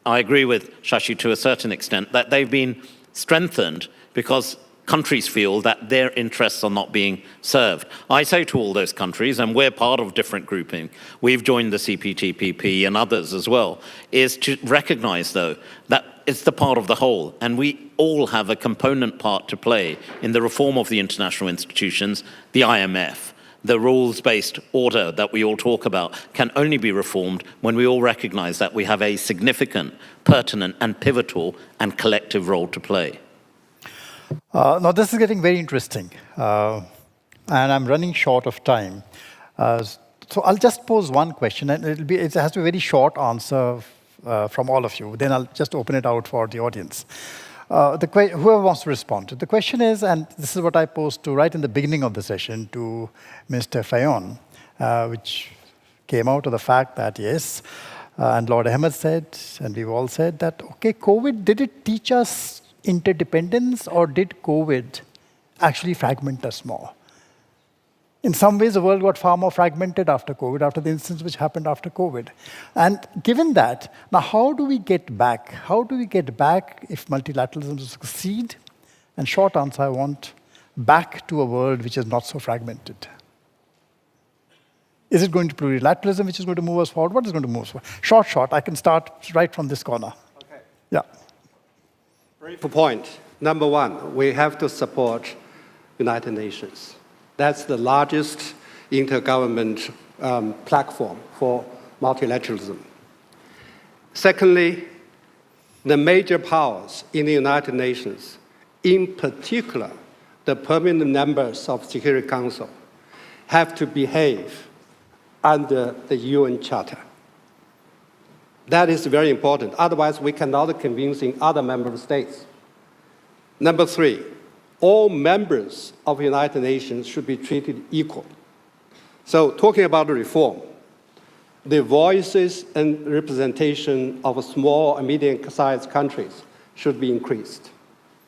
I agree with Shashi to a certain extent that they've been strengthened because countries feel that their interests are not being served. I say to all those countries, and we're part of different grouping, we've joined the CPTPP and others as well, is to recognize, though, that it's the part of the whole, and we all have a component part to play in the reform of the international institutions. The IMF, the rules-based order that we all talk about, can only be reformed when we all recognize that we have a significant, pertinent, and pivotal and collective role to play. Now, this is getting very interesting, and I'm running short of time. So I'll just pose one question, and it has to be a very short answer from all of you. Then I'll just open it out for the audience. Whoever wants to respond. The question is, and this is what I posed to right in the beginning of the session to Mr. Fajon, which came out of the fact that, yes, and Lord Ahmad said, and we've all said that, okay, COVID, did it teach us interdependence, or did COVID actually fragment us more? In some ways, the world got far more fragmented after COVID, after the incidents which happened after COVID. And given that, now how do we get back? How do we get back if multilateralism succeed? And short answer, I want back to a world which is not so fragmented. Is it going to be plurilateralism which is going to move us forward? What is going to move us forward? Short, I can start right from this corner. Okay. Yeah. Brief point. Number one, we have to support United Nations. That's the largest intergovernment platform for multilateralism. Secondly, the major powers in the United Nations, in particular, the permanent members of Security Council, have to behave under the UN Charter. That is very important. Otherwise, we cannot convince other member states. Number three, all members of the United Nations should be treated equal. So talking about reform, the voices and representation of small and medium-sized countries should be increased.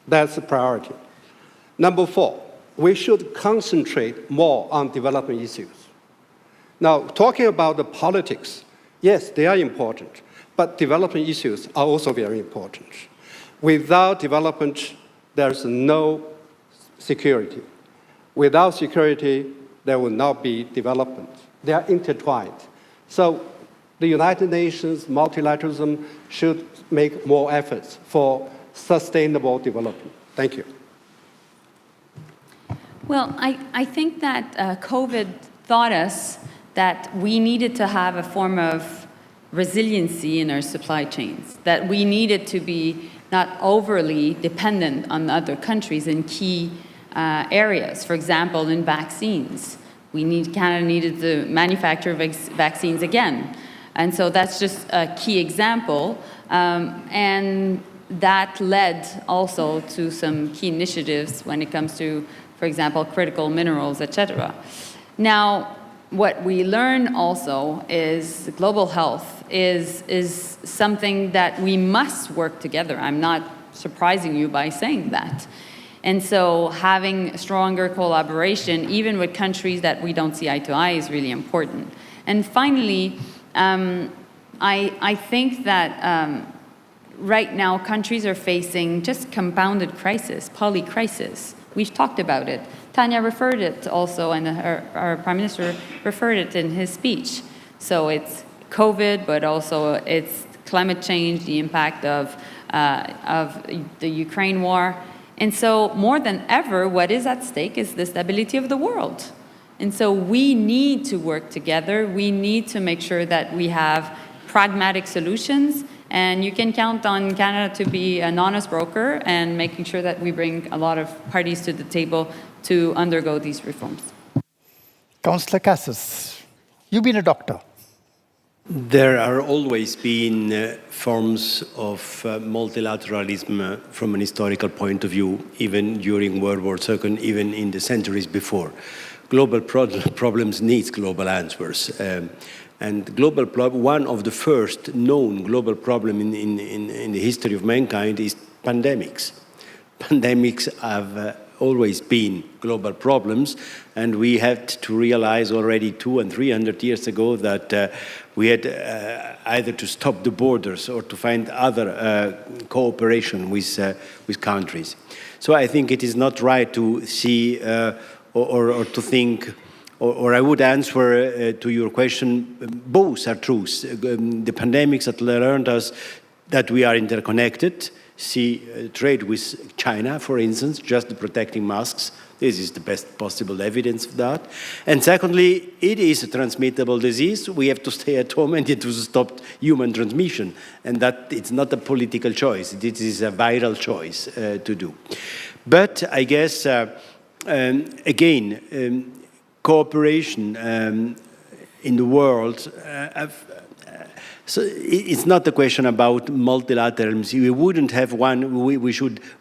That's a priority. Number four, we should concentrate more on development issues. Now, talking about the politics, yes, they are important, but development issues are also very important. Without development, there's no security. Without security, there will not be development. They are intertwined. So the United Nations, multilateralism should make more efforts for sustainable development. Thank you. Well, I think that COVID taught us that we needed to have a form of resiliency in our supply chains, that we needed to be not overly dependent on other countries in key areas. For example, in vaccines, Canada needed to manufacture vaccines again. And so that's just a key example. And that led also to some key initiatives when it comes to, for example, critical minerals, etc. Now, what we learn also is global health is something that we must work together. I'm not surprising you by saying that. And so having stronger collaboration, even with countries that we don't see eye to eye, is really important. And finally, I think that right now countries are facing just compounded crisis, polycrisis. We've talked about it. Tanya referred it also, and our Prime Minister referred it in his speech. So it's COVID, but also it's climate change, the impact of the Ukraine war. And so more than ever, what is at stake is the stability of the world. And so we need to work together. We need to make sure that we have pragmatic solutions. And you can count on Canada to be an honest broker and making sure that we bring a lot of parties to the table to undergo these reforms. Councillor Cassis, you've been a doctor. There are always been forms of multilateralism from an historical point of view, even during World War II, even in the centuries before. Global problems need global answers. And one of the first known global problems in the history of mankind is pandemics. Pandemics have always been global problems, and we had to realize already 200 and 300 years ago that we had either to stop the borders or to find other cooperation with countries. So I think it is not right to see or to think, or I would answer to your question, both are true. The pandemics that learned us that we are interconnected. See trade with China, for instance, just the protecting masks. This is the best possible evidence of that. And secondly, it is a transmittable disease. We have to stay at home and to stop human transmission. And that it's not a political choice. It is a viral choice to do. But I guess, again, cooperation in the world, so it's not a question about multilateralism. We wouldn't have one.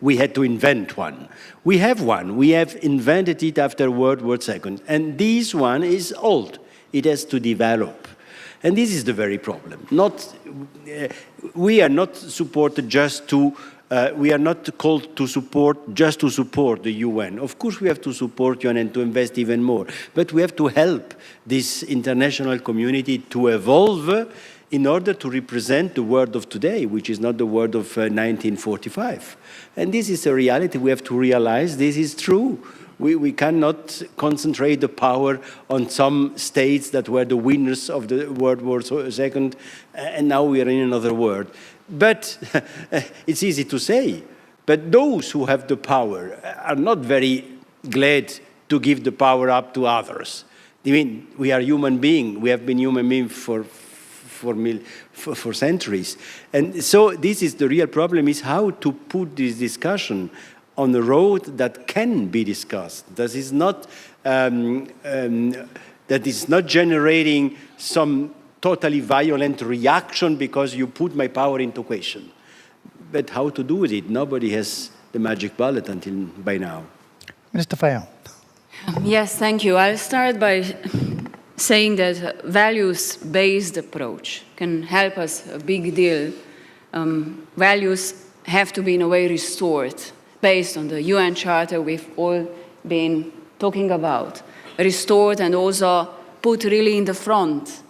We had to invent one. We have one. We have invented it after World War II. And this one is old. It has to develop. And this is the very problem. We are not supported just to, we are not called to support just to support the UN. Of course, we have to support UN and to invest even more. But we have to help this international community to evolve in order to represent the world of today, which is not the world of 1945. And this is a reality we have to realize. This is true. We cannot concentrate the power on some states that were the winners of the World War II, and now we are in another world. But it's easy to say. But those who have the power are not very glad to give the power up to others. I mean, we are human beings. We have been human beings for centuries. And so this is the real problem, is how to put this discussion on a road that can be discussed. That is not generating some totally violent reaction because you put my power into question. But how to do it? Nobody has the magic bullet until by now. Mr. Fayon. Yes, thank you. I'll start by saying that values-based approach can help us a big deal. Values have to be in a way restored based on the UN Charter we've all been talking about, restored and also put really in the front,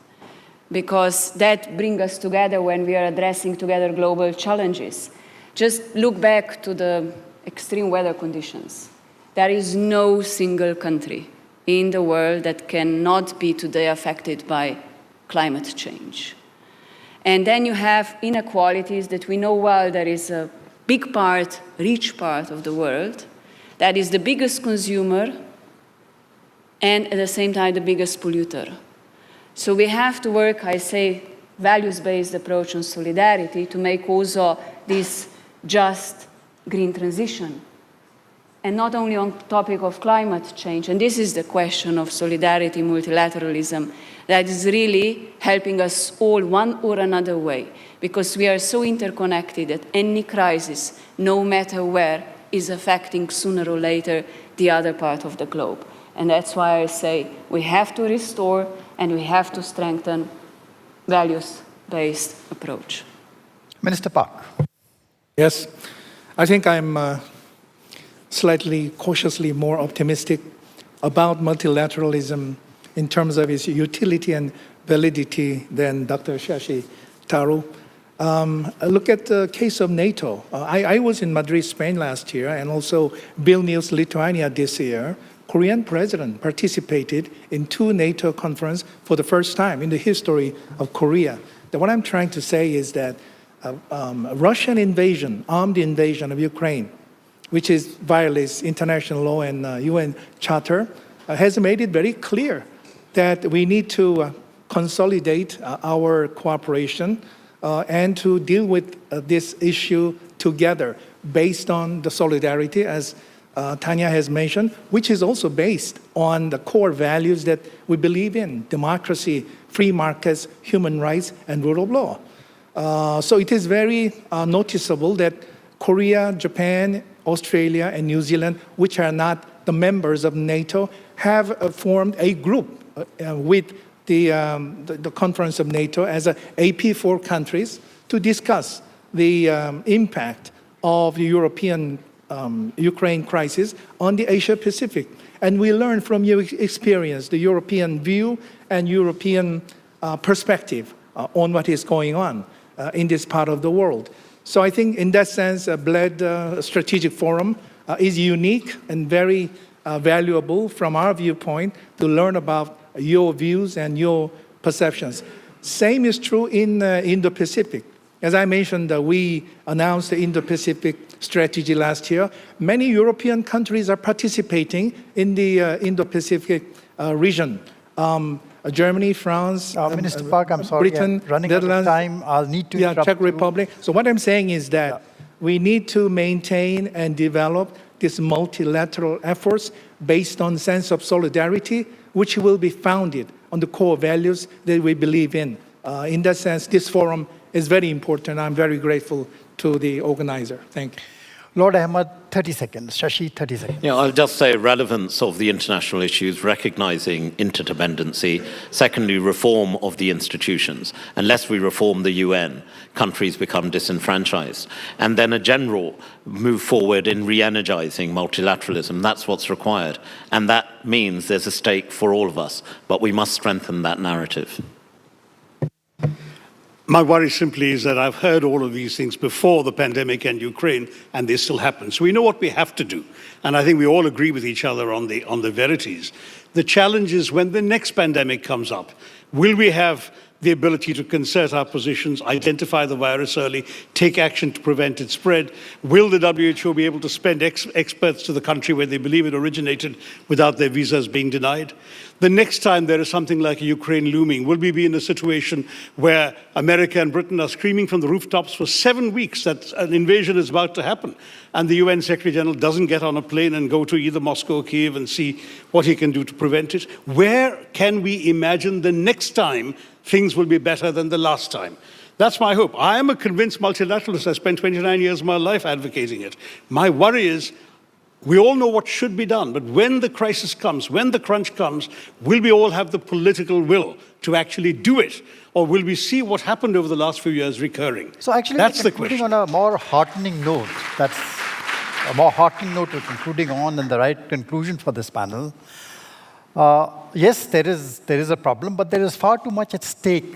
because that brings us together when we are addressing together global challenges. Just look back to the extreme weather conditions. There is no single country in the world that cannot be today affected by climate change. And then you have inequalities that we know well. There is a big part, rich part of the world that is the biggest consumer and at the same time the biggest polluter. So we have to work, I say, values-based approach on solidarity to make also this just green transition. And not only on the topic of climate change, and this is the question of solidarity, multilateralism, that is really helping us all one or another way, because we are so interconnected that any crisis, no matter where, is affecting sooner or later the other part of the globe. And that's why I say we have to restore and we have to strengthen values-based approach. Minister Park. Yes, I think I'm slightly cautiously more optimistic about multilateralism in terms of its utility and validity than Dr. Shashi Tharoor. Look at the case of NATO. I was in Madrid, Spain last year, and also Vilnius, Lithuania this year. Korean president participated in 2 NATO conferences for the first time in the history of Korea. What I'm trying to say is that Russian invasion, armed invasion of Ukraine, which violates international law and UN Charter, has made it very clear that we need to consolidate our cooperation and to deal with this issue together based on the solidarity, as Tanya has mentioned, which is also based on the core values that we believe in: democracy, free markets, human rights, and rule of law. So it is very noticeable that Korea, Japan, Australia, and New Zealand, which are not the members of NATO, have formed a group with the Conference of NATO as a AP4 countries to discuss the impact of the European Ukraine crisis on the Asia Pacific. And we learn from your experience, the European view and European perspective on what is going on in this part of the world. So I think in that sense, BLED Strategic Forum is unique and very valuable from our viewpoint to learn about your views and your perceptions. Same is true in Indo-Pacific. As I mentioned, we announced the Indo-Pacific strategy last year. Many European countries are participating in the Indo-Pacific region. Germany, France, Minister Park, I'm sorry, Britain, running Netherlands, out of time. I'll need to interrupt Czech you. Republic. So what I'm saying is that we need to maintain and develop these multilateral efforts based on sense of solidarity, which will be founded on the core values that we believe in. In that sense, this forum is very important. I'm very grateful to the organizer. Thank you. Lord Ahmad, 30 seconds. Shashi, 30 seconds. Yeah, I'll just say relevance of the international issues, recognizing interdependency. Secondly, reform of the institutions. Unless we reform the UN, countries become disenfranchised. And then a general move forward in re-energizing multilateralism. That's what's required. And that means there's a stake for all of us, but we must strengthen that narrative. My worry simply is that I've heard all of these things before the pandemic and Ukraine, and they still happen. So we know what we have to do. And I think we all agree with each other on the verities. The challenge is when the next pandemic comes up, will we have the ability to concert our positions, identify the virus early, take action to prevent its spread? Will the WHO be able to send experts to the country where they believe it originated without their visas being denied? The next time there is something like Ukraine looming, will we be in a situation where America and Britain are screaming from the rooftops for 7 weeks that an invasion is about to happen, and the UN Secretary General doesn't get on a plane and go to either Moscow or Kiev and see what he can do to prevent it? Where can we imagine the next time things will be better than the last time? That's my hope. I am a convinced multilateralist. I spent 29 years of my life advocating it. My worry is, we all know what should be done, but when the crisis comes, when the crunch comes, will we all have the political will to actually do it? Or will we see what happened over the last few years recurring? So actually, that's the concluding question. on a more heartening note, that's a more heartening note to concluding on and the right conclusion for this panel. Yes, there is a problem, but there is far too much at stake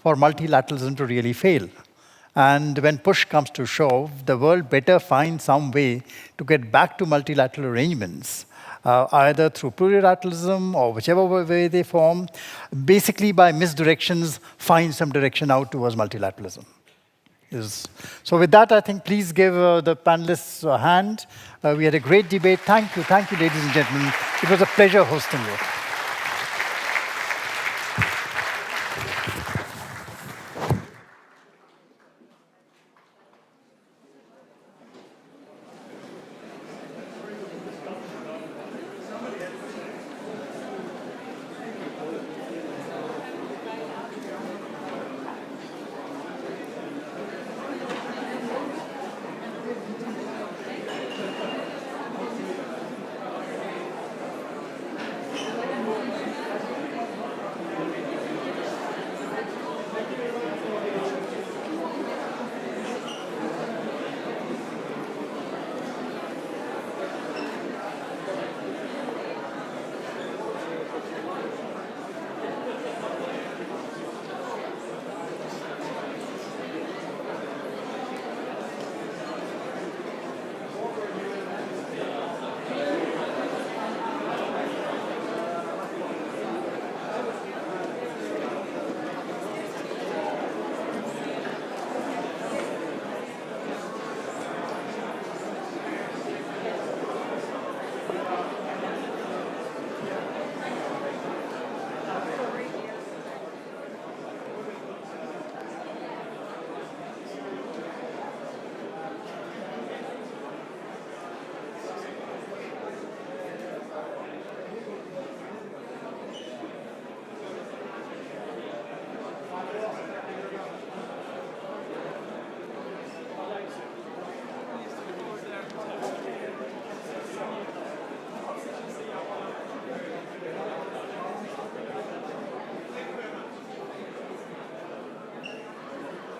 for multilateralism to really fail. And when push comes to shove, the world better find some way to get back to multilateral arrangements, either through plurilateralism or whichever way they form, basically by misdirections, find some direction out towards multilateralism. So with that, I think please give the panelists a hand. We had a great debate. Thank you, ladies and gentlemen. It was a pleasure hosting you.